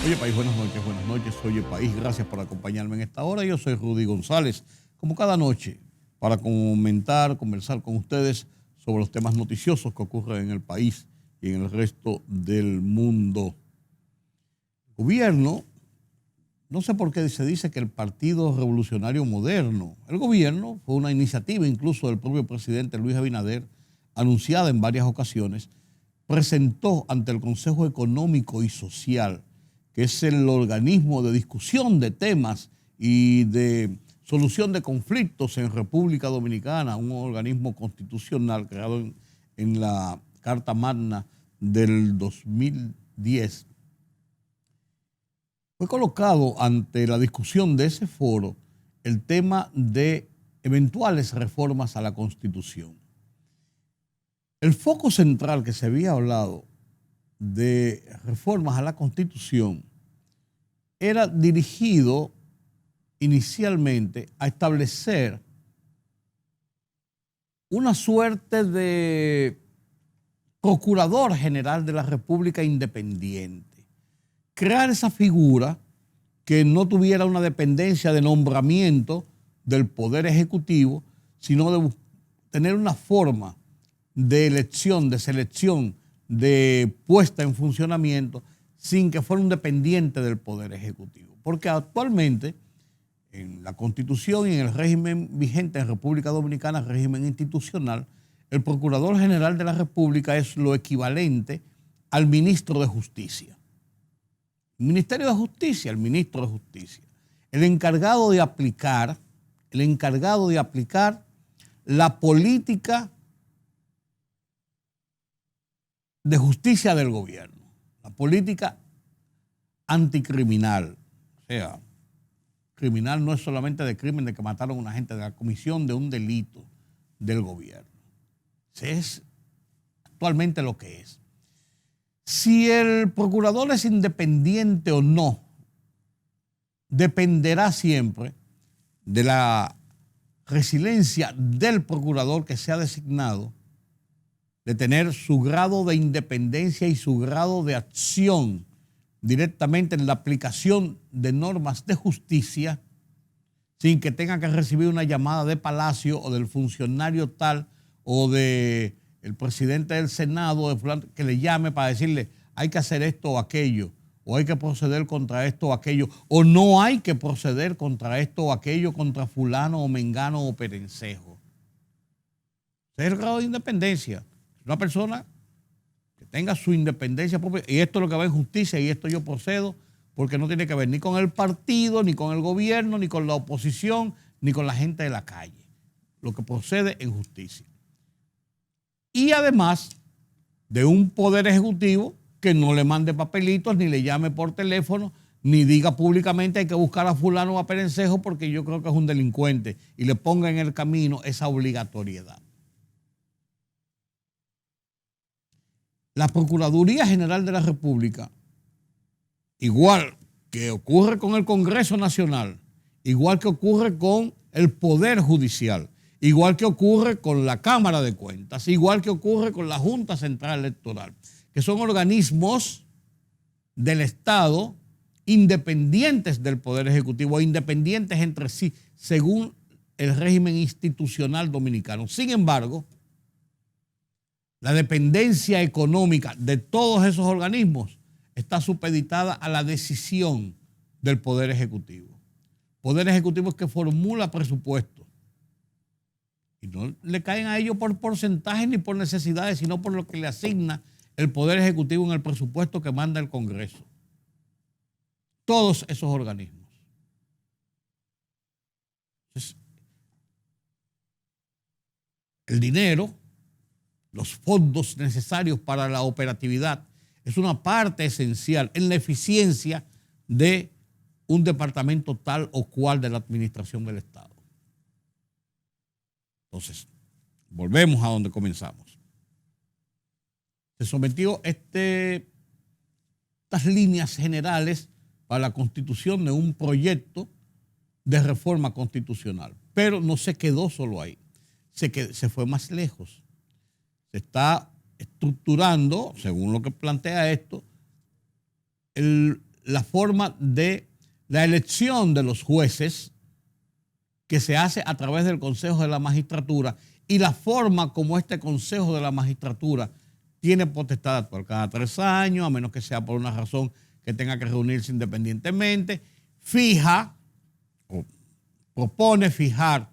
Oye País, buenas noches. Oye País, gracias por acompañarme en esta hora. Yo soy Rudy González, como cada noche, para comentar, conversar con ustedes sobre los temas noticiosos que ocurren en el país y en el resto del mundo. El gobierno, no sé por qué se dice que el Partido Revolucionario Moderno, el gobierno fue una iniciativa incluso del propio presidente Luis Abinader, anunciada en varias ocasiones, presentó ante el Consejo Económico y Social, que es el organismo de discusión de temas y de solución de conflictos en República Dominicana, un organismo constitucional creado en la Carta Magna del 2010. Fue colocado ante la discusión de ese foro el tema de eventuales reformas a la Constitución. El foco central que se había hablado de reformas a la Constitución era dirigido inicialmente a establecer una suerte de Procurador General de la República independiente, crear esa figura que no tuviera una dependencia de nombramiento del Poder Ejecutivo, sino de tener una forma de elección, de selección, de puesta en funcionamiento sin que fuera un dependiente del Poder Ejecutivo. Porque actualmente en la Constitución y en el régimen vigente en República Dominicana, régimen institucional, el Procurador General de la República es lo equivalente al Ministro de Justicia. El Ministerio de Justicia, el Ministro de Justicia, el encargado de aplicar la política de justicia del gobierno, la política anticriminal. O sea, criminal no es solamente de crimen de que mataron a una gente, de la comisión de un delito del gobierno. Ese es actualmente lo que es. Si el procurador es independiente o no, dependerá siempre de la resiliencia del procurador que sea designado, de tener su grado de independencia y su grado de acción directamente en la aplicación de normas de justicia, sin que tenga que recibir una llamada de Palacio o del funcionario tal o del presidente del Senado que le llame para decirle hay que hacer esto o aquello, o hay que proceder contra esto o aquello, o no hay que proceder contra esto o aquello, contra fulano o mengano o perencejo. Ese es el grado de independencia. Una persona que tenga su independencia propia, y esto es lo que va en justicia, y esto yo procedo, porque no tiene que ver ni con el partido, ni con el gobierno, ni con la oposición, ni con la gente de la calle. Lo que procede en justicia. Y además de un poder ejecutivo que no le mande papelitos, ni le llame por teléfono, ni diga públicamente hay que buscar a fulano o a perencejo porque yo creo que es un delincuente, y le ponga en el camino esa obligatoriedad. La Procuraduría General de la República, igual que ocurre con el Congreso Nacional, igual que ocurre con el Poder Judicial, igual que ocurre con la Cámara de Cuentas, igual que ocurre con la Junta Central Electoral, que son organismos del Estado independientes del Poder Ejecutivo, independientes entre sí, según el régimen institucional dominicano. Sin embargo, la dependencia económica de todos esos organismos está supeditada a la decisión del Poder Ejecutivo. Poder Ejecutivo es que formula presupuestos. Y no le caen a ellos por porcentajes ni por necesidades, sino por lo que le asigna el Poder Ejecutivo en el presupuesto que manda el Congreso. Todos esos organismos. Entonces, el dinero, los fondos necesarios para la operatividad, es una parte esencial en la eficiencia de un departamento tal o cual de la administración del Estado. Entonces, volvemos a donde comenzamos. Se sometió estas líneas generales para la constitución de un proyecto de reforma constitucional, pero no se quedó solo ahí, se fue más lejos. Se está estructurando, según lo que plantea esto, la forma de la elección de los jueces que se hace a través del Consejo de la Magistratura y la forma como este Consejo de la Magistratura tiene potestad de actuar cada 3 años, a menos que sea por una razón que tenga que reunirse independientemente, fija o propone fijar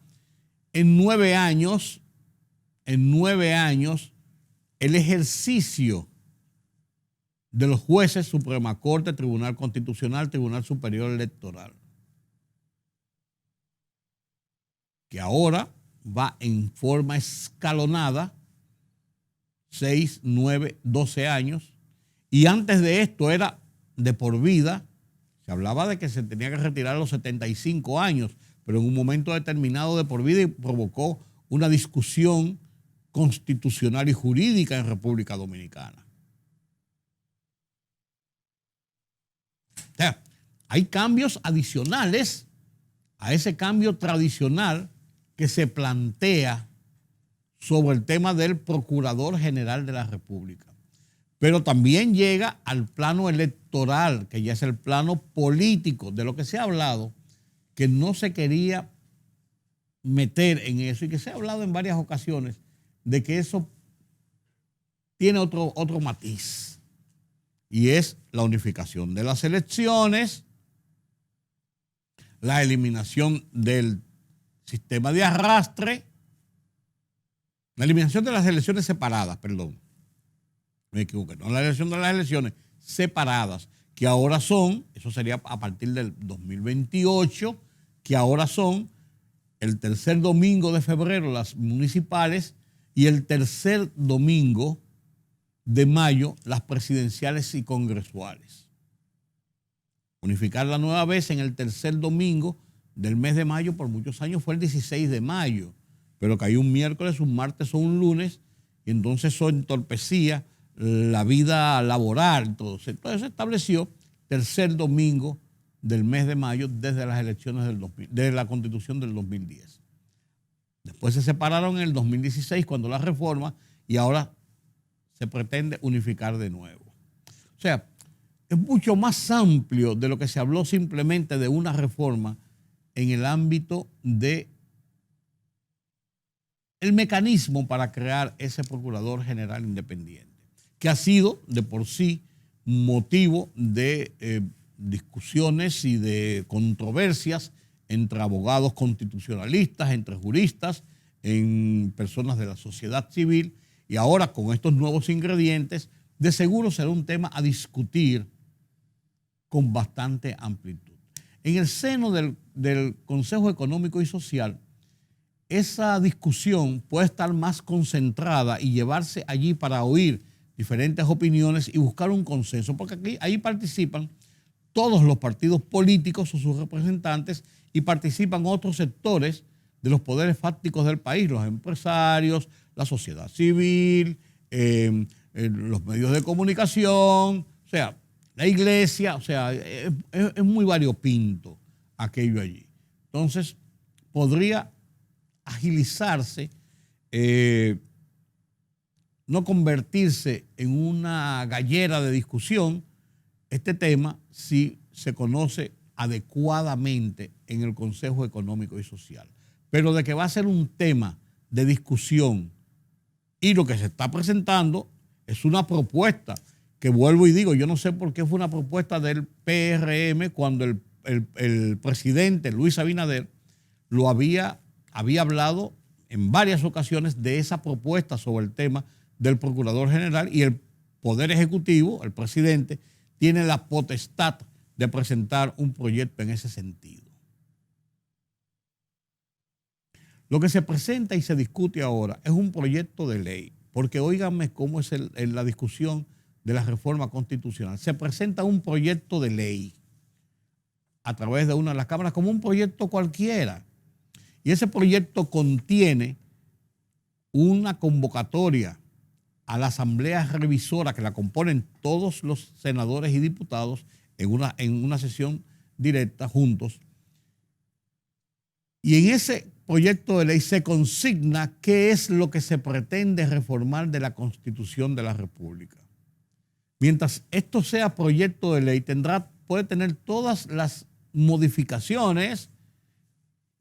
en 9 años, el ejercicio de los jueces Suprema Corte, Tribunal Constitucional, Tribunal Superior Electoral, que ahora va en forma escalonada, 6, 9, 12 años, y antes de esto era de por vida. Se hablaba de que se tenía que retirar a los 75 años, pero en un momento determinado de por vida, y provocó una discusión constitucional y jurídica en República Dominicana. O sea, hay cambios adicionales a ese cambio tradicional que se plantea sobre el tema del Procurador General de la República. Pero también llega al plano electoral, que ya es el plano político, de lo que se ha hablado, que no se quería meter en eso y que se ha hablado en varias ocasiones de que eso tiene otro matiz, y es la unificación de las elecciones, la eliminación del sistema de arrastre, la eliminación de las elecciones separadas, perdón, me equivoqué, no, la elección de las elecciones separadas, que ahora son, eso sería a partir del 2028, que ahora son el tercer domingo de febrero las municipales y el tercer domingo de mayo las presidenciales y congresuales. Unificarla nueva vez en el tercer domingo del mes de mayo, por muchos años fue el 16 de mayo, pero cayó un miércoles, un martes o un lunes, y entonces eso entorpecía la vida laboral. Entonces se estableció tercer domingo del mes de mayo desde las elecciones desde la Constitución del 2010. Después se separaron en el 2016 cuando la reforma, y ahora se pretende unificar de nuevo. O sea, es mucho más amplio de lo que se habló simplemente de una reforma en el ámbito de el mecanismo para crear ese Procurador General Independiente, que ha sido de por sí motivo de discusiones y de controversias entre abogados constitucionalistas, entre juristas, en personas de la sociedad civil, y ahora con estos nuevos ingredientes, de seguro será un tema a discutir con bastante amplitud. En el seno del Consejo Económico y Social, esa discusión puede estar más concentrada y llevarse allí para oír diferentes opiniones y buscar un consenso, porque ahí participan todos los partidos políticos o sus representantes, y participan otros sectores de los poderes fácticos del país, los empresarios, la sociedad civil, los medios de comunicación, o sea, la iglesia, o sea, es muy variopinto aquello allí. Entonces, podría agilizarse, no convertirse en una gallera de discusión este tema si se conoce adecuadamente en el Consejo Económico y Social. Pero de que va a ser un tema de discusión, y lo que se está presentando es una propuesta que, vuelvo y digo, yo no sé por qué fue una propuesta del PRM cuando el presidente Luis Abinader había hablado en varias ocasiones de esa propuesta sobre el tema del Procurador General, y el Poder Ejecutivo, el presidente, tiene la potestad de presentar un proyecto en ese sentido. Lo que se presenta y se discute ahora es un proyecto de ley, porque óiganme cómo es la discusión de la reforma constitucional. Se presenta un proyecto de ley a través de una de las cámaras como un proyecto cualquiera, y ese proyecto contiene una convocatoria a la Asamblea Revisora, que la componen todos los senadores y diputados en una sesión directa juntos. Y en ese proyecto de ley se consigna qué es lo que se pretende reformar de la Constitución de la República. Mientras esto sea proyecto de ley, tendrá puede tener todas las modificaciones,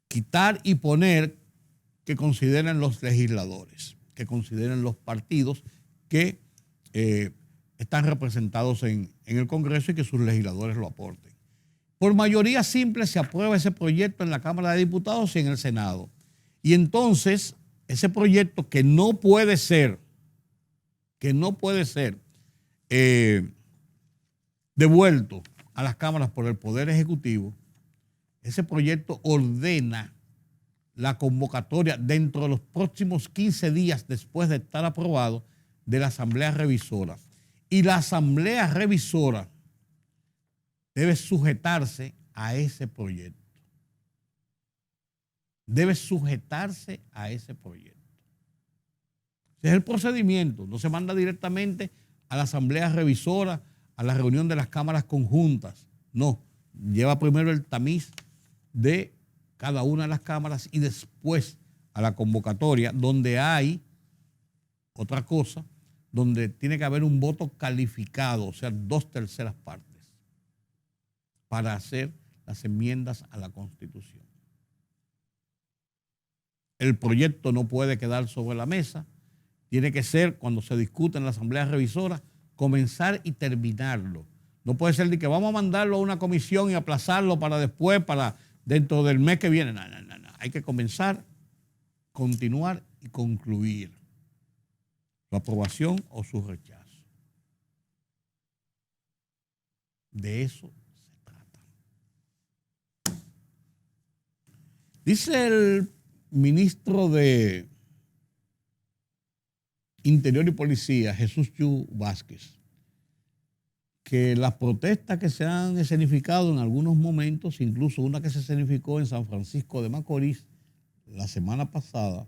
quitar y poner que consideren los legisladores, que consideren los partidos que están representados en el Congreso y que sus legisladores lo aporten. Por mayoría simple se aprueba ese proyecto en la Cámara de Diputados y en el Senado. Y entonces ese proyecto que no puede ser devuelto a las cámaras por el Poder Ejecutivo, ese proyecto ordena la convocatoria dentro de los próximos 15 días después de estar aprobado de la Asamblea Revisora. Y la Asamblea Revisora debe sujetarse a ese proyecto. Debe sujetarse a ese proyecto. Ese es el procedimiento. No se manda directamente a la Asamblea Revisora, a la reunión de las cámaras conjuntas. No, lleva primero el tamiz de cada una de las cámaras y después a la convocatoria, donde hay otra cosa, donde tiene que haber un voto calificado, o sea, 2/3 partes, para hacer las enmiendas a la Constitución. El proyecto no puede quedar sobre la mesa, tiene que ser, cuando se discute en la Asamblea Revisora, comenzar y terminarlo. No puede ser de que vamos a mandarlo a una comisión y aplazarlo para después, para dentro del mes que viene. No. Hay que comenzar, continuar y concluir su aprobación o su rechazo. De eso se trata. Dice el ministro de Interior y Policía, Jesús Yu Vázquez, que las protestas que se han escenificado en algunos momentos, incluso una que se escenificó en San Francisco de Macorís la semana pasada,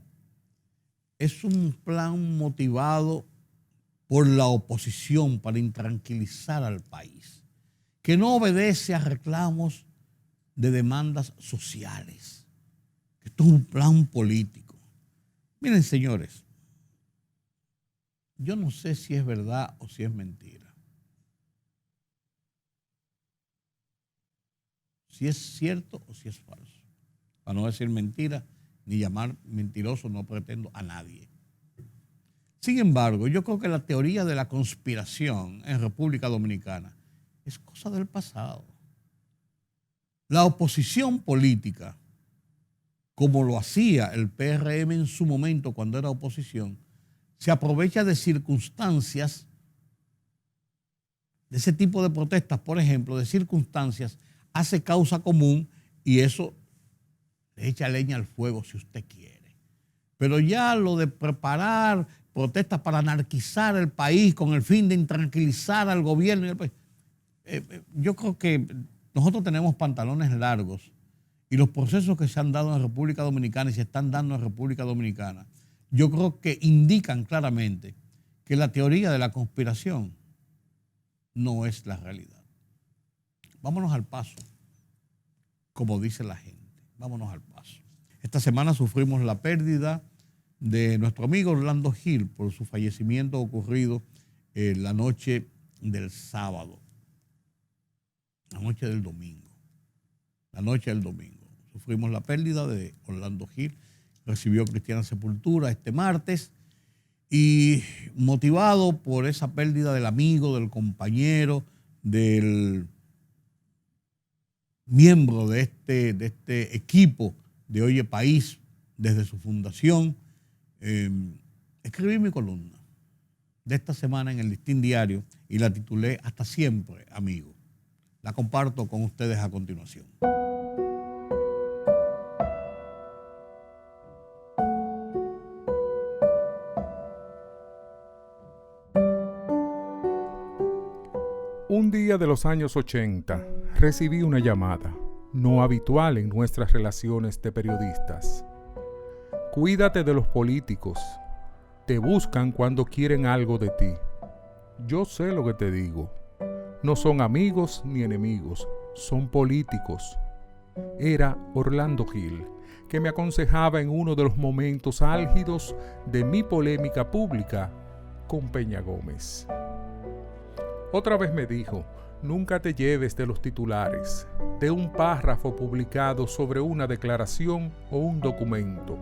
es un plan motivado por la oposición para intranquilizar al país, que no obedece a reclamos de demandas sociales. Esto es un plan político. Miren, señores, yo no sé si es verdad o si es mentira. Si es cierto o si es falso. Para no decir mentira, ni llamar mentiroso, no pretendo a nadie. Sin embargo, yo creo que la teoría de la conspiración en República Dominicana es cosa del pasado. La oposición política, como lo hacía el PRM en su momento cuando era oposición, se aprovecha de circunstancias, de ese tipo de protestas, por ejemplo, de circunstancias, hace causa común y eso le echa leña al fuego si usted quiere. Pero ya lo de preparar protestas para anarquizar el país con el fin de intranquilizar al gobierno, yo creo que nosotros tenemos pantalones largos y los procesos que se han dado en República Dominicana y se están dando en República Dominicana, yo creo que indican claramente que la teoría de la conspiración no es la realidad. Vámonos al paso, como dice la gente. Vámonos al paso. Esta semana sufrimos la pérdida de nuestro amigo Orlando Gil por su fallecimiento ocurrido la noche del sábado, la noche del domingo. La noche del domingo. Sufrimos la pérdida de Orlando Gil. Recibió cristiana sepultura este martes y motivado por esa pérdida del amigo, del compañero, del miembro de este equipo de Oye País desde su fundación, escribí mi columna de esta semana en el Listín Diario y la titulé Hasta siempre, amigo. La comparto con ustedes a continuación. Un día de los años 80 recibí una llamada, no habitual en nuestras relaciones de periodistas. Cuídate de los políticos, te buscan cuando quieren algo de ti. Yo sé lo que te digo, no son amigos ni enemigos, son políticos. Era Orlando Gil, que me aconsejaba en uno de los momentos álgidos de mi polémica pública con Peña Gómez. Otra vez me dijo, Nunca te lleves de los titulares, de un párrafo publicado sobre una declaración o un documento.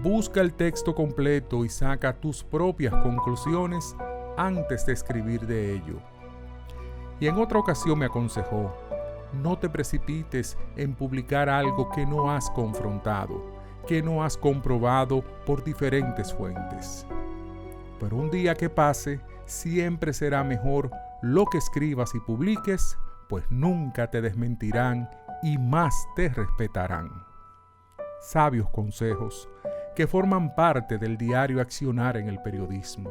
Busca el texto completo y saca tus propias conclusiones antes de escribir de ello. Y en otra ocasión me aconsejó: no te precipites en publicar algo que no has confrontado, que no has comprobado por diferentes fuentes. Pero un día que pase, siempre será mejor lo que escribas y publiques, pues nunca te desmentirán y más te respetarán. Sabios consejos que forman parte del diario accionar en el periodismo.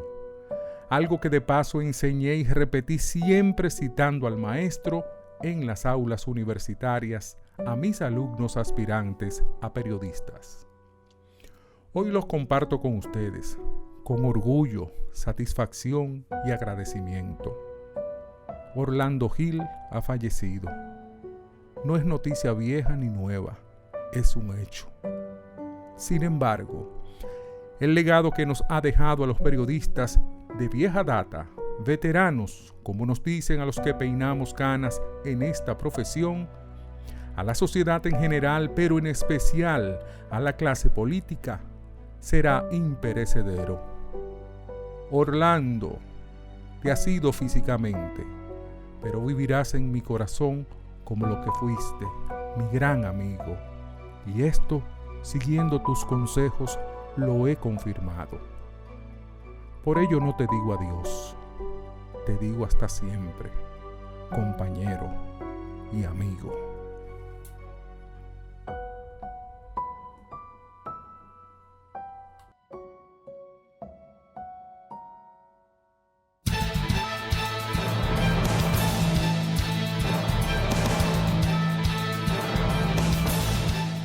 Algo que de paso enseñé y repetí siempre citando al maestro en las aulas universitarias a mis alumnos aspirantes a periodistas. Hoy los comparto con ustedes, con orgullo, satisfacción y agradecimiento. Orlando Gil ha fallecido. No es noticia vieja ni nueva, es un hecho. Sin embargo, el legado que nos ha dejado a los periodistas de vieja data, veteranos, como nos dicen a los que peinamos canas en esta profesión, a la sociedad en general, pero en especial a la clase política, será imperecedero. Orlando, te has ido físicamente, pero vivirás en mi corazón como lo que fuiste, mi gran amigo. Y esto, siguiendo tus consejos, lo he confirmado. Por ello no te digo adiós, te digo hasta siempre, compañero y amigo.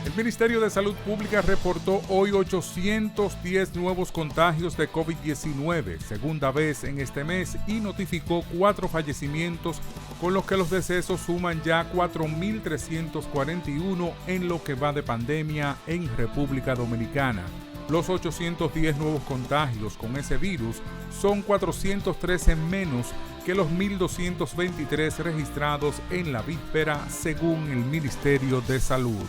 El Ministerio de Salud Pública reportó hoy 810 nuevos contagios de COVID-19, segunda vez en este mes, y notificó 4 fallecimientos, con los que los decesos suman ya 4.341 en lo que va de pandemia en República Dominicana. Los 810 nuevos contagios con ese virus son 413 menos que los 1.223 registrados en la víspera, según el Ministerio de Salud.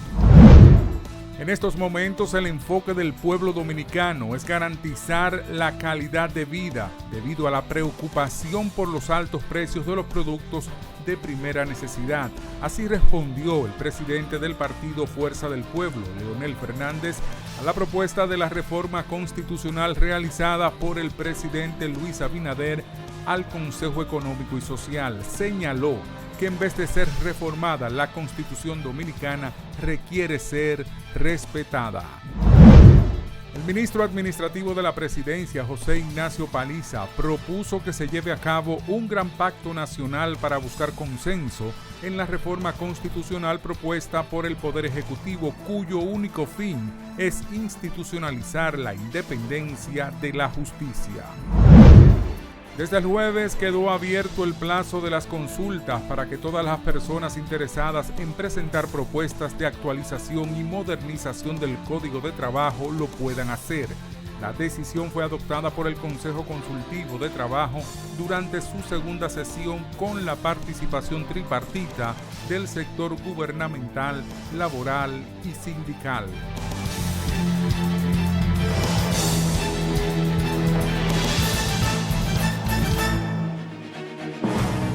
En estos momentos, el enfoque del pueblo dominicano es garantizar la calidad de vida debido a la preocupación por los altos precios de los productos de primera necesidad. Así respondió el presidente del partido Fuerza del Pueblo, Leonel Fernández, a la propuesta de la reforma constitucional realizada por el presidente Luis Abinader al Consejo Económico y Social. Señaló que en vez de ser reformada, la Constitución Dominicana requiere ser respetada. El ministro administrativo de la Presidencia, José Ignacio Paliza, propuso que se lleve a cabo un gran pacto nacional para buscar consenso en la reforma constitucional propuesta por el Poder Ejecutivo, cuyo único fin es institucionalizar la independencia de la justicia. Desde el jueves quedó abierto el plazo de las consultas para que todas las personas interesadas en presentar propuestas de actualización y modernización del Código de Trabajo lo puedan hacer. La decisión fue adoptada por el Consejo Consultivo de Trabajo durante su segunda sesión con la participación tripartita del sector gubernamental, laboral y sindical.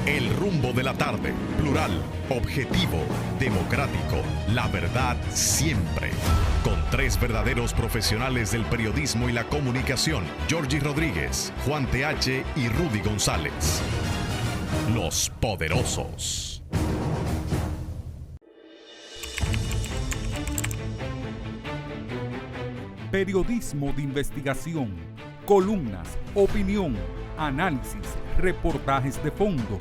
El rumbo de la tarde, plural, objetivo, democrático, la verdad siempre. Con 3 verdaderos profesionales del periodismo y la comunicación, Georgie Rodríguez, Juan TH y Rudy González. Los Poderosos. Periodismo de investigación, columnas, opinión, análisis, reportajes de fondo,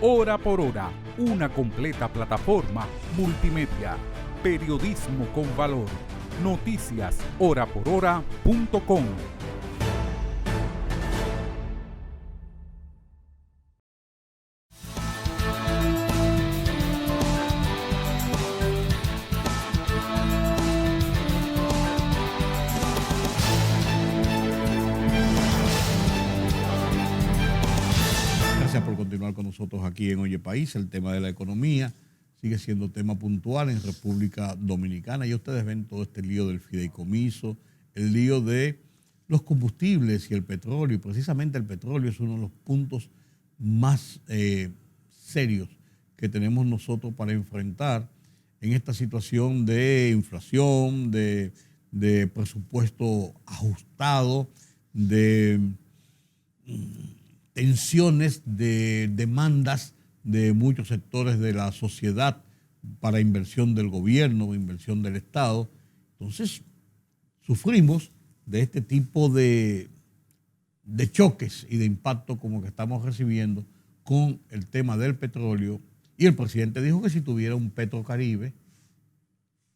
hora por hora, una completa plataforma multimedia. Periodismo con valor. Noticias horaporhora.com. Por continuar con nosotros aquí en Oye País, el tema de la economía sigue siendo tema puntual en República Dominicana. Y ustedes ven todo este lío del fideicomiso, el lío de los combustibles y el petróleo. Y precisamente el petróleo es uno de los puntos más serios que tenemos nosotros para enfrentar en esta situación de inflación, de presupuesto ajustado, de tensiones, de demandas de muchos sectores de la sociedad para inversión del gobierno, inversión del Estado. Entonces, sufrimos de este tipo de choques y de impacto como que estamos recibiendo con el tema del petróleo. Y el presidente dijo que si tuviera un Petrocaribe,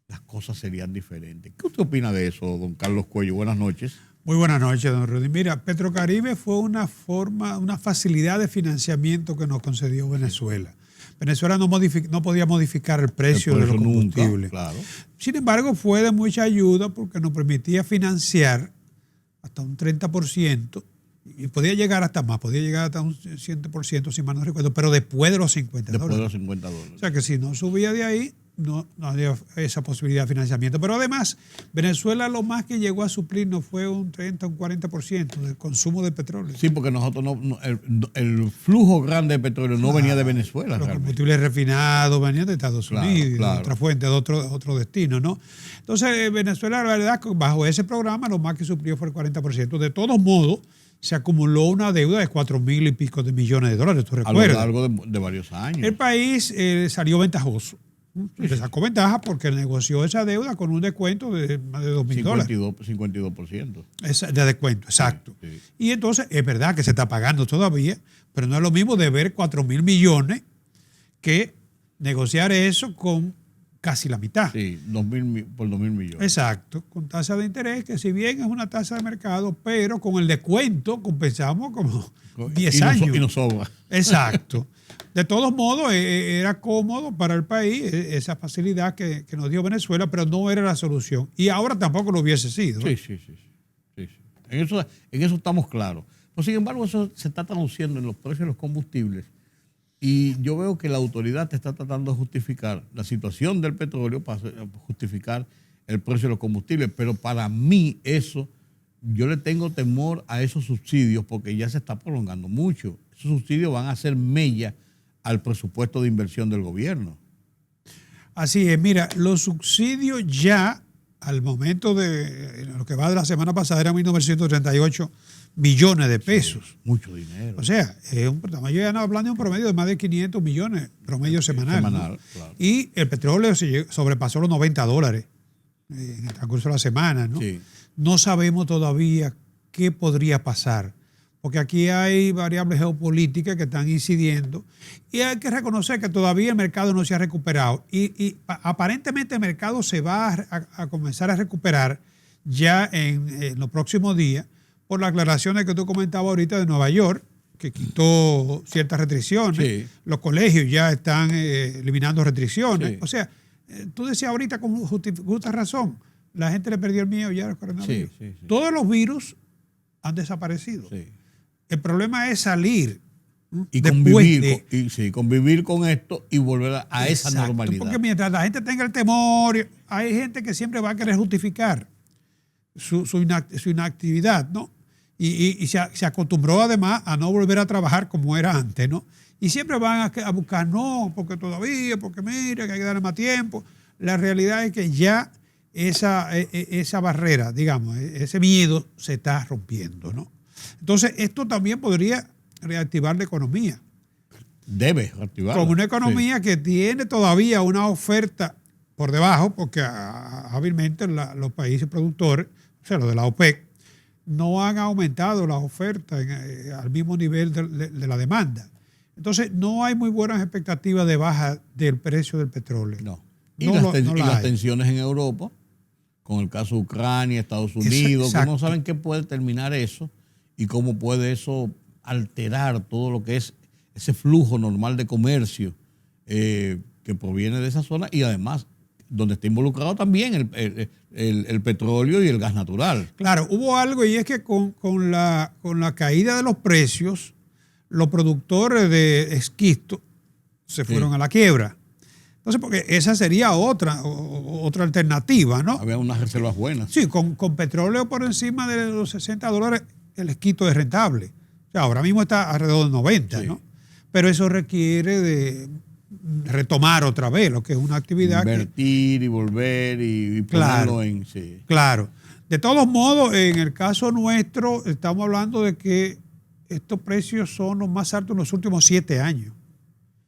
las cosas serían diferentes. ¿Qué usted opina de eso, don Carlos Cuello? Buenas noches. Muy buenas noches, don Rudy. Mira, Petrocaribe fue una facilidad de financiamiento que nos concedió Venezuela. Venezuela no podía modificar el precio de los combustibles. Nunca, claro. Sin embargo, fue de mucha ayuda porque nos permitía financiar hasta un 30%, y podía llegar hasta más, podía llegar hasta un 100%, si mal no recuerdo, pero después de los $50. Después de los $50. O sea que si no subía de ahí, no había esa posibilidad de financiamiento. Pero además, Venezuela lo más que llegó a suplir no fue un 30 o un 40% del consumo de petróleo. Sí, porque nosotros el flujo grande de petróleo no venía de Venezuela. Los combustibles refinados venían de Estados Unidos, de otra fuente, de otro destino, ¿no? Entonces, Venezuela, la verdad, bajo ese programa, lo más que suplió fue el 40%. De todos modos, se acumuló una deuda de 4,000 y pico de millones de dólares, ¿tú recuerdas? A lo largo de varios años. El país salió ventajoso. Le sacó ventaja porque negoció esa deuda con un descuento de más de $2,000. 52%. De descuento, exacto. Sí, sí. Y entonces es verdad que se está pagando todavía, pero no es lo mismo de ver 4,000 millones que negociar eso con casi la mitad. Sí, por 2,000 millones. Exacto, con tasa de interés, que si bien es una tasa de mercado, pero con el descuento compensamos como 10 años. Y nos sobra. Exacto. De todos modos, era cómodo para el país esa facilidad que nos dio Venezuela, pero no era la solución. Y ahora tampoco lo hubiese sido. Sí. En eso estamos claros. Pero sin embargo, eso se está traduciendo en los precios de los combustibles. Y yo veo que la autoridad está tratando de justificar la situación del petróleo para justificar el precio de los combustibles. Pero para mí eso, yo le tengo temor a esos subsidios porque ya se está prolongando mucho. Esos subsidios van a hacer mella al presupuesto de inversión del gobierno. Así es, mira, los subsidios ya al momento de lo que va de la semana pasada eran 1.938 millones de pesos. Sí, mucho dinero. O sea, yo ya no hablando de un promedio de más de 500 millones, promedio semanal. ¿No? Claro. Y el petróleo sobrepasó los $90 en el transcurso de la semana, ¿no? Sí. No sabemos todavía qué podría pasar, porque aquí hay variables geopolíticas que están incidiendo y hay que reconocer que todavía el mercado no se ha recuperado y aparentemente el mercado se va a comenzar a recuperar ya en los próximos días por las aclaraciones que tú comentabas ahorita de Nueva York, que quitó ciertas restricciones. Sí. Los colegios ya están eliminando restricciones. Sí. O sea, tú decías ahorita con justa razón, la gente le perdió el miedo ya al coronavirus. Sí. Todos los virus han desaparecido. Sí. El problema es salir y convivir con esto y volver a esa normalidad. Porque mientras la gente tenga el temor, hay gente que siempre va a querer justificar su inactividad, ¿no? Y se acostumbró además a no volver a trabajar como era antes, ¿no? Y siempre van a buscar, no, porque mira, que hay que darle más tiempo. La realidad es que ya esa barrera, digamos, ese miedo se está rompiendo, ¿no? Entonces, esto también podría reactivar la economía. Debe reactivarla. Como una economía que tiene todavía una oferta por debajo, porque hábilmente los países productores, o sea, los de la OPEC, no han aumentado las ofertas al mismo nivel de la demanda. Entonces, no hay muy buenas expectativas de baja del precio del petróleo. No. Y las tensiones en Europa, con el caso de Ucrania, Estados Unidos, que no saben qué puede terminar eso y cómo puede eso alterar todo lo que es ese flujo normal de comercio que proviene de esa zona y además donde está involucrado también el petróleo y el gas natural. Claro, hubo algo y es que con la caída de los precios, los productores de esquisto se fueron a la quiebra. Entonces, porque esa sería otra alternativa, ¿no? Había unas reservas buenas. Sí, con petróleo por encima de los $60, el esquito es rentable. O sea, ahora mismo está alrededor de 90, ¿no? Pero eso requiere de retomar otra vez lo que es una actividad. Invertir y volver y ponerlo en... Sí. Claro. De todos modos, en el caso nuestro, estamos hablando de que estos precios son los más altos en los últimos 7 años.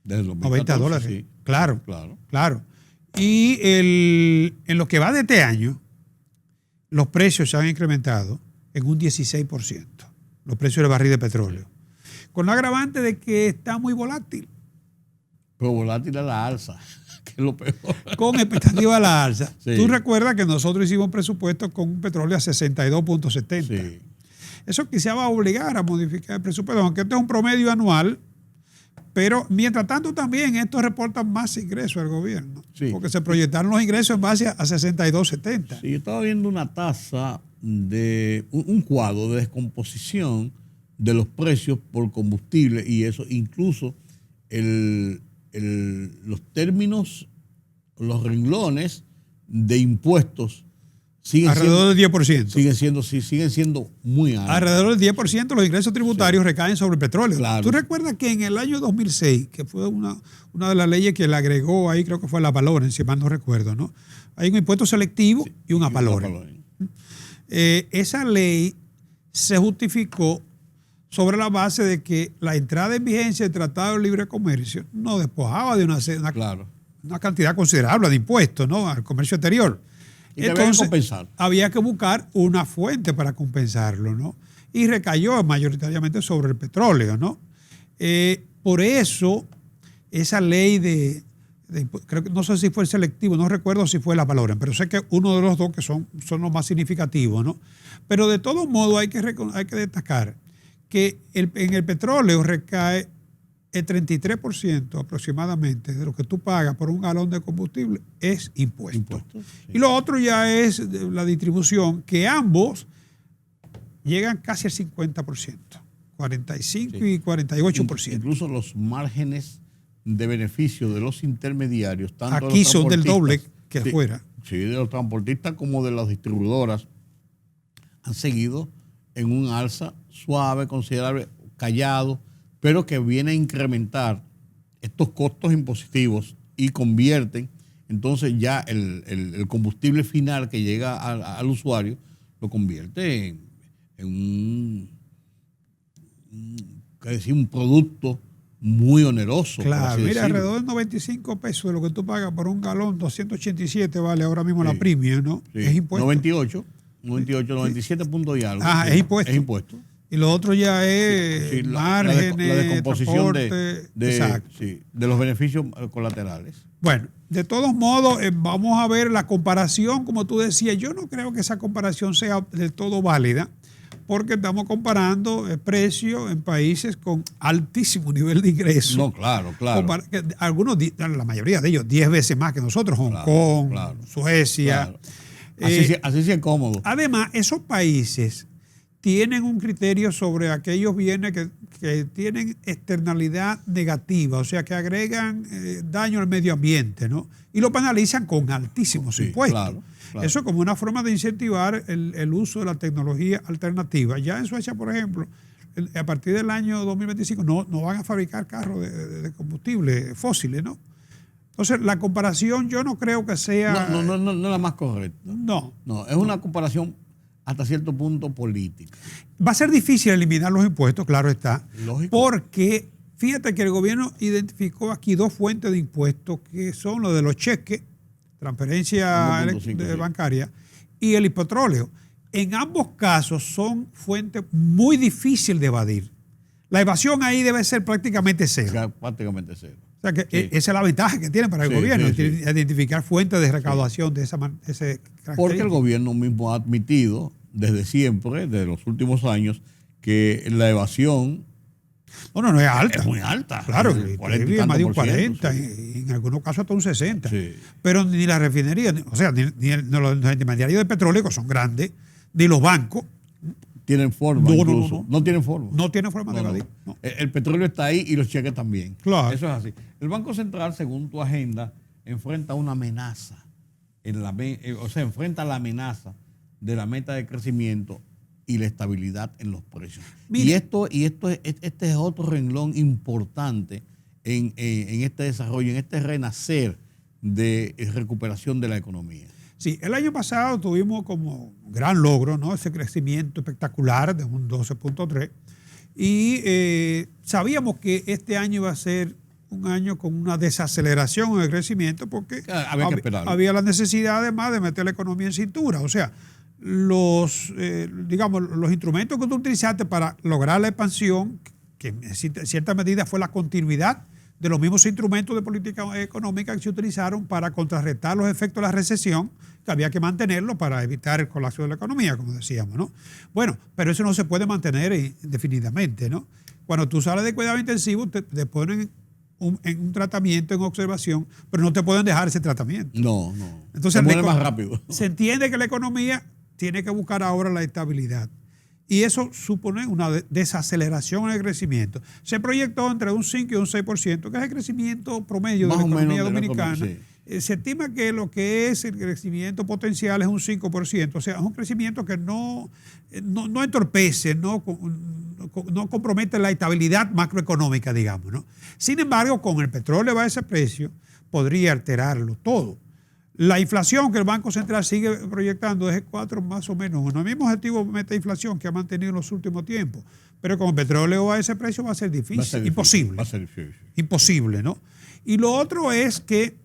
Desde los $90. Sí. Claro. Y en lo que va de este año, los precios se han incrementado en un 16%, los precios del barril de petróleo. Con la agravante de que está muy volátil. Pero volátil a la alza, que es lo peor. Con expectativa a la alza. Sí. Tú recuerdas que nosotros hicimos un presupuesto con un petróleo a 62.70. Sí. Eso quizá va a obligar a modificar el presupuesto, aunque esto es un promedio anual, pero mientras tanto también esto reporta más ingresos al gobierno, porque se proyectaron los ingresos en base a 62.70. Sí, yo estaba viendo una tasa de un cuadro de descomposición de los precios por combustible y eso, incluso los términos, los renglones de impuestos siguen alrededor del 10%. Siguen siendo muy altos. Alrededor del 10% los ingresos tributarios recaen sobre el petróleo. Claro. ¿Tú recuerdas que en el año 2006, que fue una de las leyes que le agregó ahí, creo que fue la Apaloren, si mal no recuerdo, ¿no? Hay un impuesto selectivo y un Apaloren. Esa ley se justificó sobre la base de que la entrada en vigencia del Tratado de Libre Comercio nos despojaba de una cantidad considerable de impuestos, ¿no?, al comercio exterior. Y entonces había que buscar una fuente para compensarlo, ¿no? Y recayó mayoritariamente sobre el petróleo, ¿no? Por eso, esa ley creo que no sé si fue el selectivo, no recuerdo si fue la Apaloren, pero sé que uno de los dos que son los más significativos, ¿no? Pero de todos modos hay que destacar que en el petróleo recae el 33% aproximadamente de lo que tú pagas por un galón de combustible es impuesto. Sí. Y lo otro ya es la distribución, que ambos llegan casi al 50%, 45% y 48%. Incluso los márgenes de beneficio de los intermediarios, tanto aquí son del doble que afuera. Sí, de los transportistas como de las distribuidoras, han seguido en un alza suave, considerable, callado, pero que viene a incrementar estos costos impositivos y convierten entonces ya el combustible final que llega al usuario, lo convierte en un producto muy oneroso. Claro, mira, alrededor de 95 pesos de lo que tú pagas por un galón, 287 vale ahora mismo la premium, ¿no? Sí. Es impuesto. 97 puntos y algo. Es impuesto. Es impuesto. Y lo otro ya es márgenes, la descomposición transporte, de los beneficios colaterales. Bueno, de todos modos, vamos a ver la comparación, como tú decías. Yo no creo que esa comparación sea del todo válida, porque estamos comparando precios en países con altísimo nivel de ingresos. No, claro. Algunos, la mayoría de ellos, 10 veces más que nosotros, Hong Kong, Suecia. Claro. Así sí es cómodo. Además, esos países tienen un criterio sobre aquellos bienes que tienen externalidad negativa, o sea, que agregan daño al medio ambiente, ¿no? Y lo penalizan con altísimos impuestos. Claro. Eso como una forma de incentivar el uso de la tecnología alternativa. Ya en Suecia, por ejemplo, a partir del año 2025 no van a fabricar carros de combustible fósiles, ¿no? Entonces, la comparación yo no creo que sea... No es la más correcta. No, es una comparación hasta cierto punto política. Va a ser difícil eliminar los impuestos, claro está. Lógico. Porque fíjate que el gobierno identificó aquí 2 fuentes de impuestos, que son los de los cheques, transferencia bancaria, y el petróleo. En ambos casos son fuentes muy difíciles de evadir. La evasión ahí debe ser prácticamente cero. Prácticamente cero. O sea, que esa es la ventaja que tiene para el gobierno, identificar fuentes de recaudación de ese carácter. Porque el gobierno mismo ha admitido desde siempre, desde los últimos años, que la evasión no es alta. Es muy alta. Claro, más de un 40, en algunos casos hasta un 60. Sí. Pero ni la refinería, ni los intermediarios de petróleo, que son grandes, ni los bancos tienen forma. No tienen forma. No tiene forma de evadir. No. El petróleo está ahí y los cheques también. Claro. Eso es así. El Banco Central, según tu agenda, enfrenta una amenaza. Enfrenta la amenaza de la meta de crecimiento y la estabilidad en los precios. Mire, Este es otro renglón importante en este desarrollo, en este renacer de recuperación de la economía. Sí, el año pasado tuvimos como gran logro, ¿no? Ese crecimiento espectacular de un 12.3 y sabíamos que este año iba a ser un año con una desaceleración en el crecimiento porque había la necesidad además de meter la economía en cintura. O sea, los instrumentos que tú utilizaste para lograr la expansión, que en cierta medida fue la continuidad de los mismos instrumentos de política económica que se utilizaron para contrarrestar los efectos de la recesión, que había que mantenerlo para evitar el colapso de la economía, como decíamos, ¿no? Bueno, pero eso no se puede mantener indefinidamente, ¿no? Cuando tú sales de cuidado intensivo, te ponen en un tratamiento, en observación, pero no te pueden dejar ese tratamiento. No. Entonces, se muere más rápido. Se entiende que la economía tiene que buscar ahora la estabilidad. Y eso supone una desaceleración en el crecimiento. Se proyectó entre un 5 y un 6%, que es el crecimiento promedio de la economía dominicana. Sí. Se estima que lo que es el crecimiento potencial es un 5%. O sea, es un crecimiento que no entorpece, no compromete la estabilidad macroeconómica, digamos, ¿no? Sin embargo, con el petróleo a ese precio, podría alterarlo todo. La inflación que el Banco Central sigue proyectando es 4 más o menos. El mismo objetivo de meta inflación que ha mantenido en los últimos tiempos. Pero con el petróleo a ese precio va a ser difícil, imposible. Va a ser difícil. Imposible, ¿no? Y lo otro es que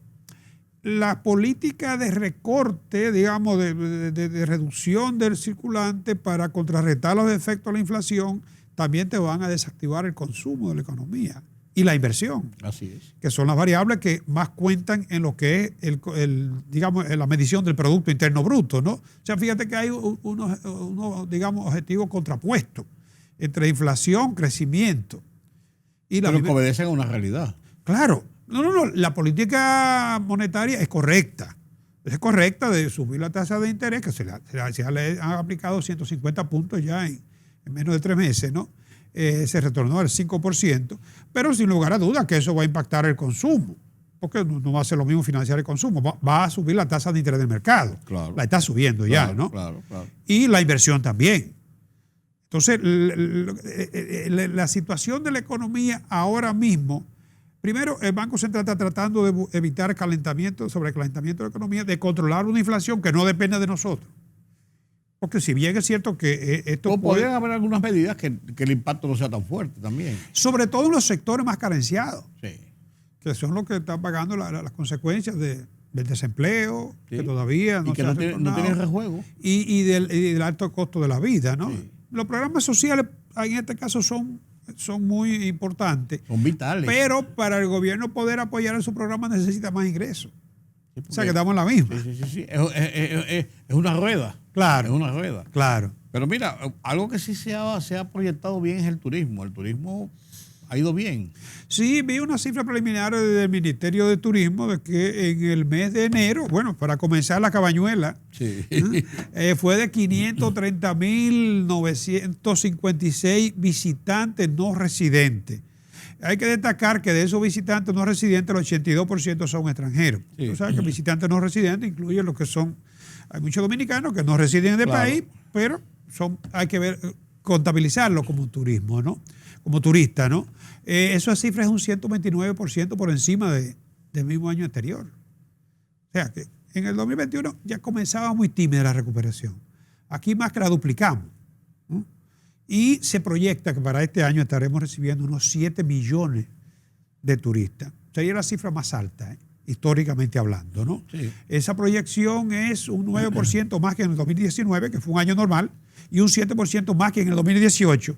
la política de recorte, digamos, de reducción del circulante para contrarrestar los efectos de la inflación, también te van a desactivar el consumo de la economía. Y la inversión. Así es. Que son las variables que más cuentan en lo que es la medición del Producto Interno Bruto, ¿no? O sea, fíjate que hay unos objetivos contrapuestos entre inflación, crecimiento. Pero que obedecen a una realidad. Claro. No. La política monetaria es correcta. Es correcta de subir la tasa de interés, que se le han aplicado 150 puntos ya en menos de 3 meses, ¿no? Se retornó al 5%, pero sin lugar a dudas que eso va a impactar el consumo, porque no va a ser lo mismo financiar el consumo, va a subir la tasa de interés del mercado. Claro. La está subiendo ya, ¿no? Claro. Y la inversión también. Entonces, la situación de la economía ahora mismo, primero, el Banco Central está tratando de evitar sobrecalentamiento de la economía, de controlar una inflación que no depende de nosotros. Porque si bien es cierto que esto podrían haber algunas medidas que el impacto no sea tan fuerte también. Sobre todo en los sectores más carenciados. Sí. Que son los que están pagando las consecuencias del desempleo, sí, que todavía no y que no tienen rejuego. Y del alto costo de la vida, ¿no? Sí. Los programas sociales en este caso son muy importantes. Son vitales. Pero para el gobierno poder apoyar en su programa necesita más ingresos. Sí, o sea que estamos en la misma. Sí. Es una rueda. Claro. Es una rueda. Claro. Pero mira, algo que sí se ha proyectado bien es el turismo. El turismo ha ido bien. Sí, vi una cifra preliminar del Ministerio de Turismo de que en el mes de enero, bueno, para comenzar la cabañuela, sí, fue de 530.956 visitantes no residentes. Hay que destacar que de esos visitantes no residentes, el 82% son extranjeros. Sí. Tú sabes que visitantes no residentes incluyen los que son, hay muchos dominicanos que no residen en el país, pero hay que contabilizarlo como turismo, ¿no? Como turista, ¿no? Esa cifra es un 129% por encima del mismo año anterior. O sea que en el 2021 ya comenzaba muy tímida la recuperación. Aquí más que la duplicamos, ¿no? Y se proyecta que para este año estaremos recibiendo unos 7 millones de turistas. Sería la cifra más alta, históricamente hablando, ¿no? Sí. Esa proyección es un 9% más que en el 2019, que fue un año normal, y un 7% más que en el 2018.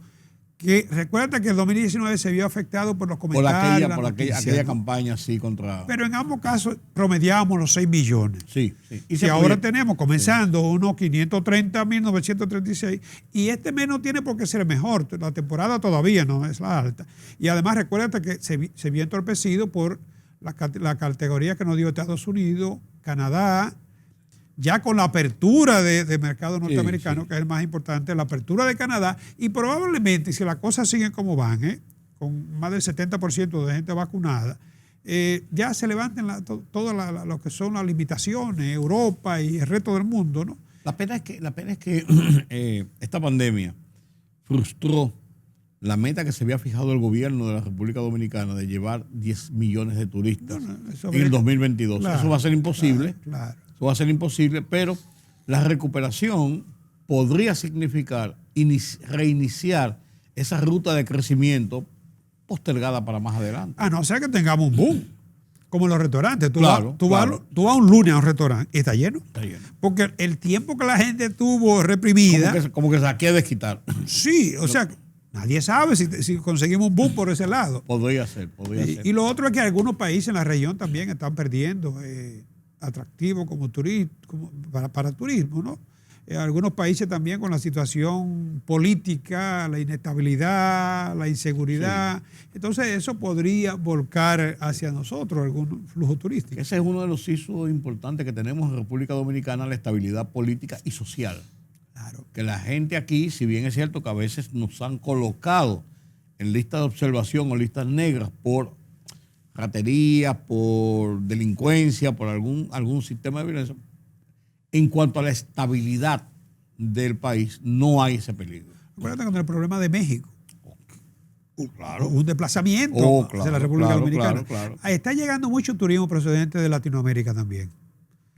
Que recuerda que el 2019 se vio afectado por los comentarios. Por aquella campaña, sí, contra. Pero en ambos casos promediamos los 6 millones. Sí. Y si ahora tenemos, comenzando, unos 530.936, y este mes no tiene por qué ser mejor. La temporada todavía no es la alta. Y además, recuerda que se vio entorpecido por la categoría que nos dio Estados Unidos, Canadá, ya con la apertura de mercado norteamericano, sí. que es el más importante, la apertura de Canadá, y probablemente, si las cosas siguen como van, con más del 70% de gente vacunada, ya se levanten todas lo que son las limitaciones, Europa y el resto del mundo, ¿no? La pena es que esta pandemia frustró la meta que se había fijado el gobierno de la República Dominicana de llevar 10 millones de turistas en el 2022. Claro, eso va a ser imposible. Claro. Eso va a ser imposible, pero la recuperación podría significar reiniciar esa ruta de crecimiento postergada para más adelante. A no ser que tengamos un boom, como los restaurantes. Tú vas un lunes a un restaurante y está lleno. Está lleno. Porque el tiempo que la gente tuvo reprimida... Como que se la quiere desquitar. Sí, o sea, nadie sabe si conseguimos un boom por ese lado. Podría ser. Y lo otro es que algunos países en la región también están perdiendo atractivos como para turismo, ¿no? Algunos países también con la situación política, la inestabilidad, la inseguridad. Sí. Entonces eso podría volcar hacia nosotros algún flujo turístico. Ese es uno de los isos importantes que tenemos en República Dominicana, la estabilidad política y social. Claro. Que la gente aquí, si bien es cierto que a veces nos han colocado en listas de observación o listas negras por ratería, por delincuencia, por algún sistema de violencia, en cuanto a la estabilidad del país, no hay ese peligro. Acuérdate con el problema de México. Claro. Un desplazamiento hacia la República Dominicana. Claro. Está llegando mucho turismo procedente de Latinoamérica también.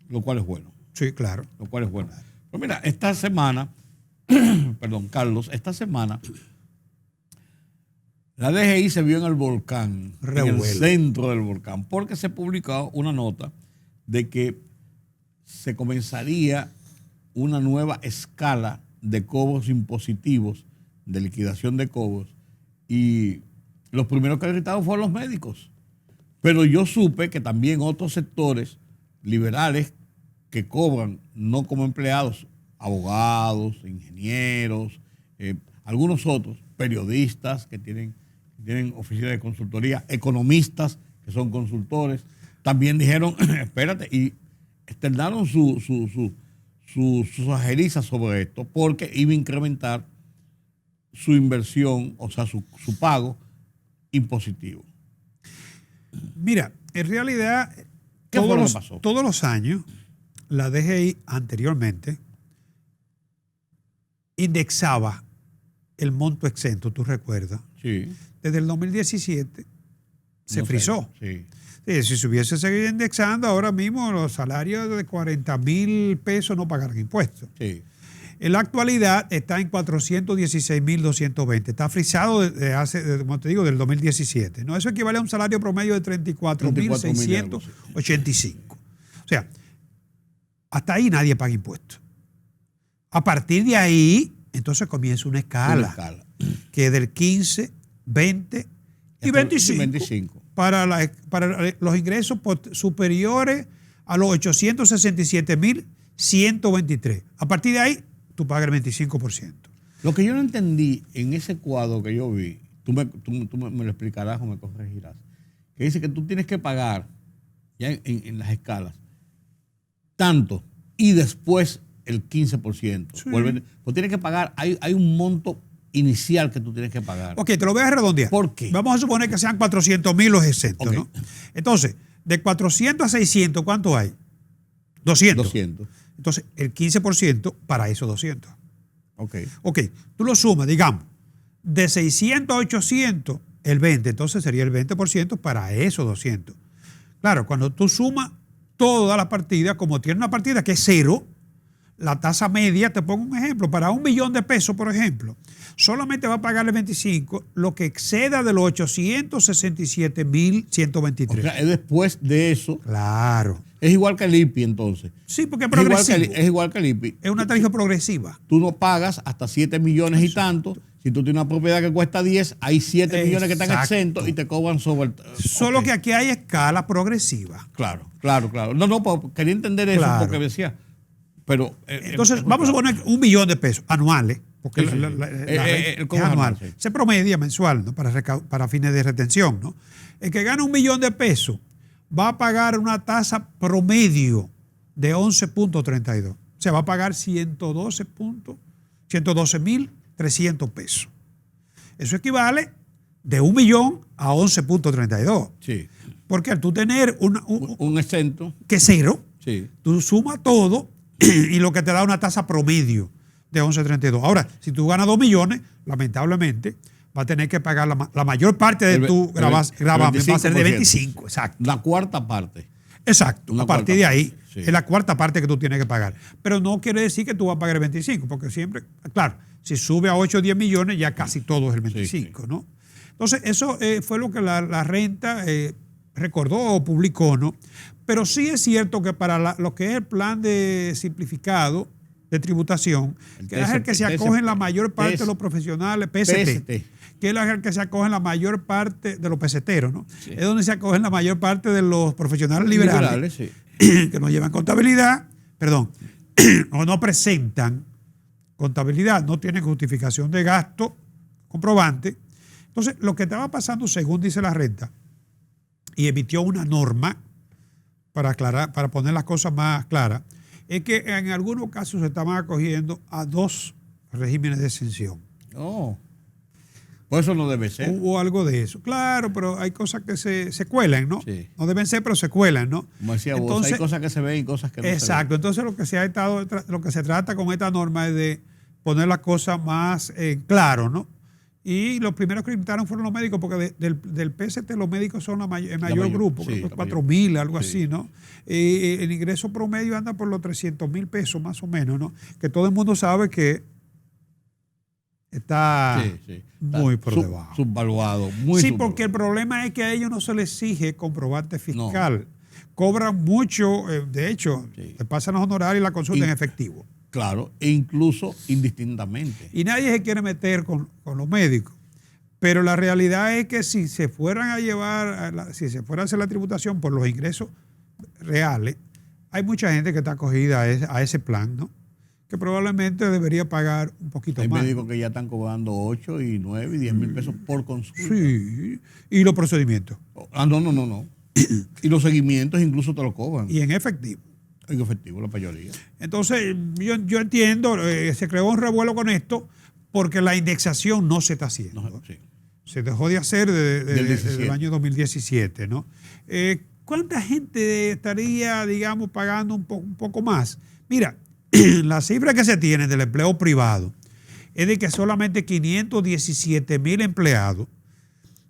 Lo cual es bueno. Sí, claro. Lo cual es bueno. Pero mira, esta semana, Carlos, la DGI se vio en el volcán, en el centro del volcán, porque se publicó una nota de que se comenzaría una nueva escala de cobros impositivos, de liquidación de cobros, y los primeros que gritaron fueron los médicos. Pero yo supe que también otros sectores liberales que cobran, no como empleados, abogados, ingenieros, algunos otros, periodistas que tienen oficinas de consultoría, economistas que son consultores, también dijeron, espérate, y externaron sus ajerizas sobre esto, porque iba a incrementar su inversión, o sea, su pago impositivo. Mira, en realidad, ¿qué fue lo que pasó? Todos los años, la DGI anteriormente indexaba el monto exento, tú recuerdas. Sí. Desde el 2017 se frizó. Sí. Si se hubiese seguido indexando, ahora mismo los salarios de 40,000 pesos no pagaran impuestos. Sí. En la actualidad está en 416,220. Está frisado desde como te digo, del 2017. ¿No? Eso equivale a un salario promedio de 34,685. O sea, hasta ahí nadie paga impuestos. A partir de ahí, entonces comienza una escala. Que es del 15, 20 y 25. Para los ingresos superiores a los 867,123. A partir de ahí, tú pagas el 25%. Lo que yo no entendí en ese cuadro que yo vi, tú me lo explicarás o me corregirás, que dice que tú tienes que pagar, ya en las escalas, tanto y después el 15%. Sí. Pues tienes que pagar, hay un monto inicial que tú tienes que pagar. Ok, te lo voy a redondear. ¿Por qué? Vamos a suponer que sean 400,000 los exentos, okay, ¿no? Entonces, de 400 a 600, ¿cuánto hay? 200. 200. Entonces, el 15% para esos 200. Ok, tú lo sumas, digamos, de 600 a 800, el 20, entonces sería el 20% para esos 200. Claro, cuando tú sumas todas las partidas, como tiene una partida que es cero, la tasa media, te pongo un ejemplo, para 1 millón de pesos, por ejemplo, solamente va a pagarle 25 lo que exceda de los 867,123. O sea, es después de eso. Claro. Es igual que el IPI, entonces. Sí, porque es progresivo. Es igual que el IPI. Es una tarifa progresiva. Tú no pagas hasta 7 millones y tanto. Si tú tienes una propiedad que cuesta 10, hay 7 millones que están exentos y te cobran sobre el... Solo que aquí hay escala progresiva. Claro. No, pues, quería entender eso porque decía... Pero, entonces, vamos a poner 1 millón de pesos anuales, porque el es anual. Sí. Se promedia mensual, ¿no? Para fines de retención, ¿no? El que gana 1 millón de pesos va a pagar una tasa promedio de 11.32. Se va a pagar 112.300 pesos. Eso equivale de 1 millón a 11.32. Sí. Porque al tú tener un exento, que es cero, sí, tú sumas todo y lo que te da una tasa promedio de 11.32. Ahora, si tú ganas 2 millones, lamentablemente, va a tener que pagar la mayor parte de tu gravamen, va a ser de 25, exacto. La cuarta parte. Exacto, Una a partir de ahí sí. es la cuarta parte que tú tienes que pagar. Pero no quiere decir que tú vas a pagar el 25, porque siempre, claro, si sube a 8 o 10 millones, ya casi todo es el 25, sí. ¿no? Entonces, eso fue lo que la renta recordó o publicó, ¿no? Pero sí es cierto que para lo que es el plan de simplificado de tributación, que es el que se acogen la mayor parte de los profesionales, PST, que es el que se acogen la mayor parte de los peseteros, ¿no? Sí. Es donde se acogen la mayor parte de los profesionales liberales sí. Que no llevan contabilidad, perdón, o no presentan contabilidad, no tienen justificación de gasto comprobante. Entonces, lo que estaba pasando, según dice la renta, y emitió una norma para aclarar, para poner las cosas más claras, es que en algunos casos se estaban acogiendo a 2 regímenes de exención. Oh. Pues eso no debe ser. Hubo algo de eso. Claro, pero hay cosas que se cuelan, ¿no? Sí. No deben ser, pero se cuelan, ¿no? Como decía vos, hay cosas que se ven y cosas que no se ven. Exacto. Entonces lo que se trata con esta norma es de poner las cosas más claro, ¿no? Y los primeros que invitaron fueron los médicos, porque del PST los médicos son el mayor grupo, sí, 4.000, algo sí. Así, ¿no? El ingreso promedio anda por los 300.000 pesos más o menos, ¿no? Que todo el mundo sabe que está muy por debajo. Subvaluado, muy Sí, porque el problema es que a ellos no se les exige comprobante fiscal. No. Cobran mucho, de hecho, te pasan los honorarios y la consulta en efectivo. Claro, e incluso indistintamente. Y nadie se quiere meter con los médicos. Pero la realidad es que si se fueran a llevar, si se fuera a hacer la tributación por los ingresos reales, hay mucha gente que está acogida a ese plan, ¿no? Que probablemente debería pagar un poquito más. Hay médicos que ya están cobrando 8 y 9 y 10 mil pesos por consulta. Sí. ¿Y los procedimientos? No. Y los seguimientos incluso te lo cobran. Y en efectivo. En efectivo, la mayoría. Entonces, yo entiendo, se creó un revuelo con esto porque la indexación no se está haciendo. No, sí. Se dejó de hacer desde el año 2017, ¿no? ¿Cuánta gente estaría, digamos, pagando un poco más? Mira, la cifra que se tiene del empleo privado es de que solamente 517.000 empleados.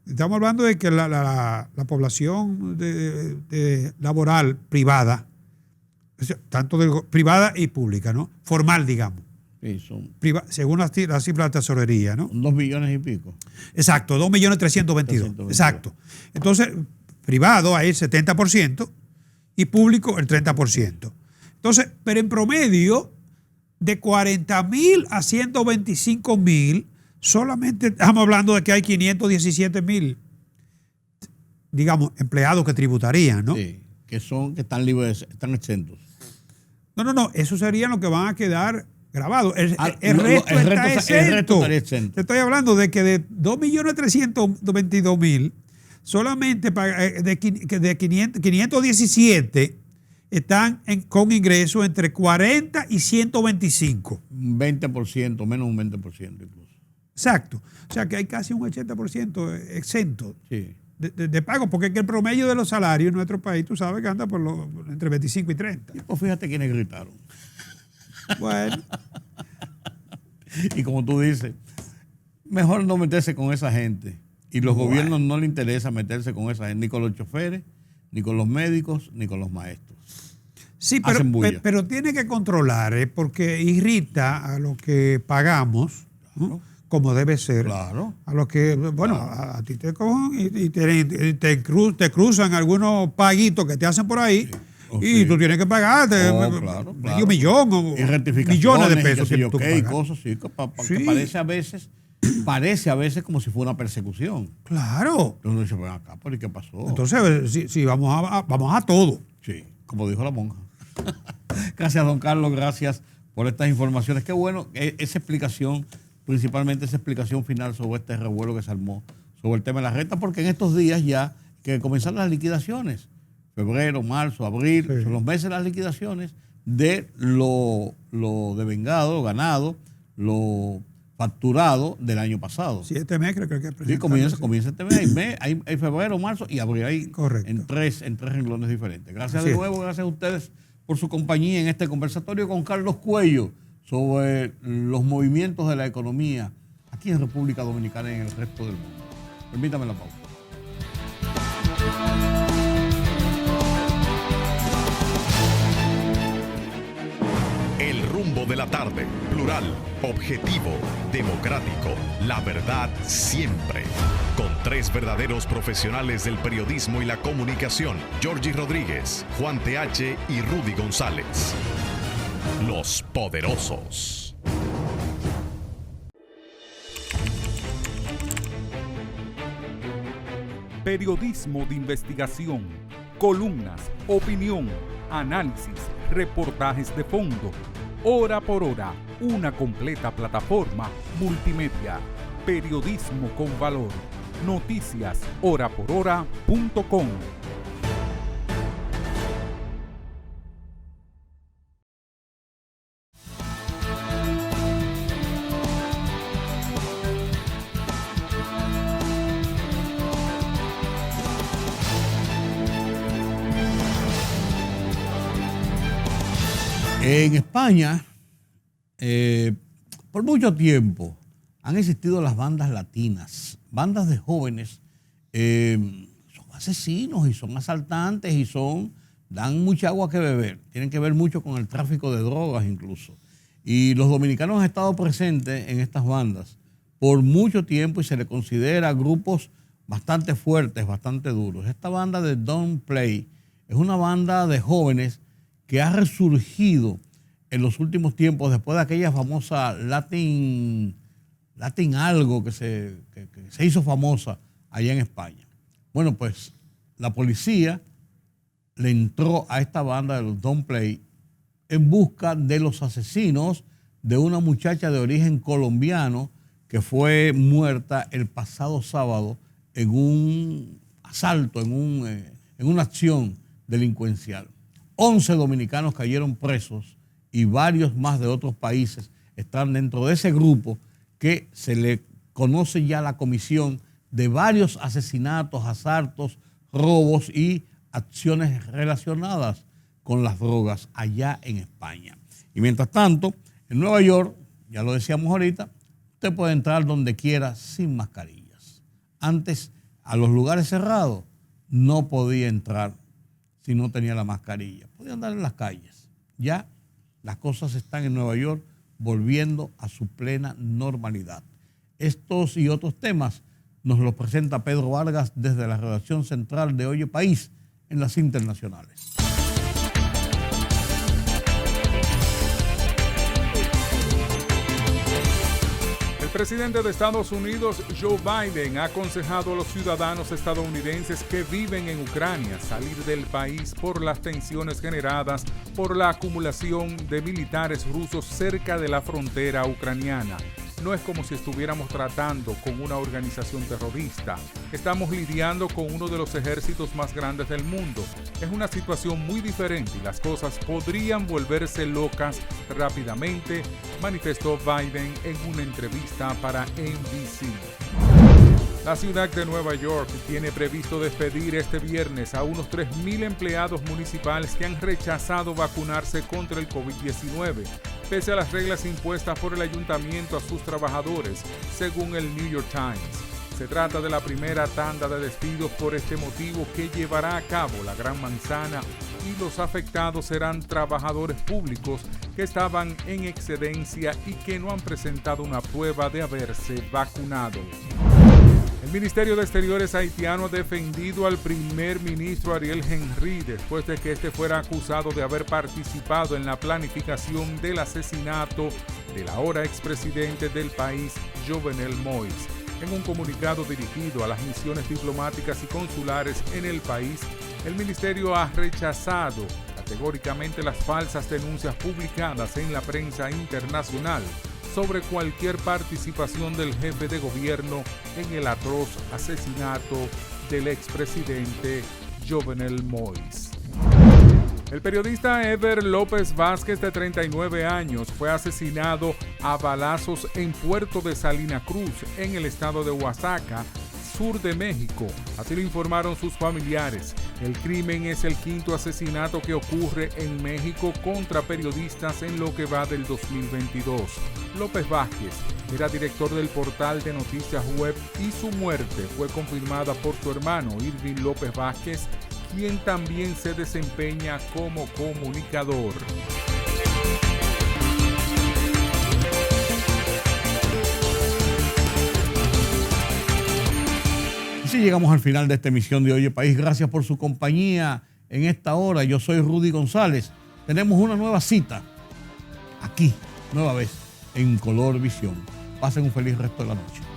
Estamos hablando de que la población laboral privada, tanto privada y pública, ¿no? Formal, digamos. Sí, son según la cifra de la tesorería, ¿no? 2 millones y pico. Exacto, 2.322.000. Exacto. Entonces, privado hay el 70% y público el 30%. Entonces, pero en promedio, de 40.000 a 125.000, solamente estamos hablando de que hay 517.000, digamos, empleados que tributarían, ¿no? Sí, que están libres, están exentos. No, eso serían los que van a quedar grabados. El resto está exento. Te estoy hablando de que de 2.322.000, solamente de 517 están con ingresos entre 40 y 125. Un 20%, menos un 20% incluso. Exacto. O sea que hay casi un 80% exento sí. de pago, porque es que el promedio de los salarios en nuestro país, tú sabes que anda por entre 25 y 30. Y pues fíjate quiénes gritaron. Bueno. Y como tú dices, mejor no meterse con esa gente. Y los gobiernos no les interesa meterse con esa gente, ni con los choferes, ni con los médicos, ni con los maestros. Sí, pero tiene que controlar, porque irrita a lo que pagamos, ¿no? Claro. Como debe ser. Claro. A los que, bueno, claro. a ti te cogen y te cruzan algunos paguitos que te hacen por ahí. Sí. Y tú tienes que pagarte medio millón o millones de pesos. Y cosas así, que parece a veces como si fuera una persecución. Claro. Entonces uno dice, ven acá, ¿pero y qué pasó? Entonces, sí, vamos a todo. Sí, como dijo la monja. Gracias, don Carlos, gracias por estas informaciones. Qué bueno esa explicación, principalmente esa explicación final sobre este revuelo que se armó sobre el tema de la renta, porque en estos días ya que comenzaron las liquidaciones. febrero, marzo, abril, Sí. son los meses de las liquidaciones de lo devengado, ganado, lo facturado del año pasado. 7 meses creo que Sí, presentarlo, comienza este mes. Hay febrero, marzo y abril. Hay Correcto. en tres renglones diferentes. Gracias Así de es. nuevo, gracias a ustedes por su compañía en este conversatorio con Carlos Cuello sobre los movimientos de la economía aquí en República Dominicana y en el resto del mundo. Permítame la pausa. El rumbo de la tarde, plural, objetivo, democrático, la verdad siempre. Con tres verdaderos profesionales del periodismo y la comunicación, Georgie Rodríguez, Juan TH y Rudy González. Los poderosos. Periodismo de investigación, columnas, opinión, análisis, reportajes de fondo. Hora por hora, una completa plataforma multimedia. Periodismo con valor. Noticias horaporhora.com. En España, por mucho tiempo, han existido las bandas latinas, bandas de jóvenes, son asesinos y son asaltantes y dan mucha agua que beber, tienen que ver mucho con el tráfico de drogas incluso. Y los dominicanos han estado presentes en estas bandas por mucho tiempo y se les considera grupos bastante fuertes, bastante duros. Esta banda de Don't Play es una banda de jóvenes que ha resurgido en los últimos tiempos después de aquella famosa Latin algo que se hizo famosa allá en España. Bueno, pues la policía le entró a esta banda de los Don't Play en busca de los asesinos de una muchacha de origen colombiano que fue muerta el pasado sábado en un asalto, en una acción delincuencial. 11 dominicanos cayeron presos y varios más de otros países están dentro de ese grupo que se le conoce ya la comisión de varios asesinatos, asaltos, robos y acciones relacionadas con las drogas allá en España. Y mientras tanto, en Nueva York, ya lo decíamos ahorita, usted puede entrar donde quiera sin mascarillas. Antes, a los lugares cerrados, no podía entrar si no tenía la mascarilla. Podía andar en las calles. Ya las cosas están en Nueva York volviendo a su plena normalidad. Estos y otros temas nos los presenta Pedro Vargas desde la redacción central de Oye País en las internacionales. El presidente de Estados Unidos, Joe Biden, ha aconsejado a los ciudadanos estadounidenses que viven en Ucrania salir del país por las tensiones generadas por la acumulación de militares rusos cerca de la frontera ucraniana. No es como si estuviéramos tratando con una organización terrorista. Estamos lidiando con uno de los ejércitos más grandes del mundo. Es una situación muy diferente y las cosas podrían volverse locas rápidamente, manifestó Biden en una entrevista para NBC. La ciudad de Nueva York tiene previsto despedir este viernes a unos 3,000 empleados municipales que han rechazado vacunarse contra el COVID-19, pese a las reglas impuestas por el ayuntamiento a sus trabajadores, según el New York Times. Se trata de la primera tanda de despidos por este motivo que llevará a cabo la Gran Manzana y los afectados serán trabajadores públicos que estaban en excedencia y que no han presentado una prueba de haberse vacunado. El Ministerio de Exteriores haitiano ha defendido al primer ministro Ariel Henry después de que este fuera acusado de haber participado en la planificación del asesinato del ahora expresidente del país, Jovenel Moïse. En un comunicado dirigido a las misiones diplomáticas y consulares en el país, el ministerio ha rechazado categóricamente las falsas denuncias publicadas en la prensa internacional sobre cualquier participación del jefe de gobierno en el atroz asesinato del expresidente Jovenel Moïse. El periodista Ever López Vázquez, de 39 años, fue asesinado a balazos en Puerto de Salina Cruz, en el estado de Oaxaca, sur de México. Así lo informaron sus familiares. El crimen es el quinto asesinato que ocurre en México contra periodistas en lo que va del 2022. López Vázquez era director del portal de noticias web y su muerte fue confirmada por su hermano Irving López Vázquez, quien también se desempeña como comunicador. Así llegamos al final de esta emisión de Oye País. Gracias por su compañía en esta hora. Yo soy Rudy González. Tenemos una nueva cita aquí, nueva vez, en Color Visión. Pasen un feliz resto de la noche.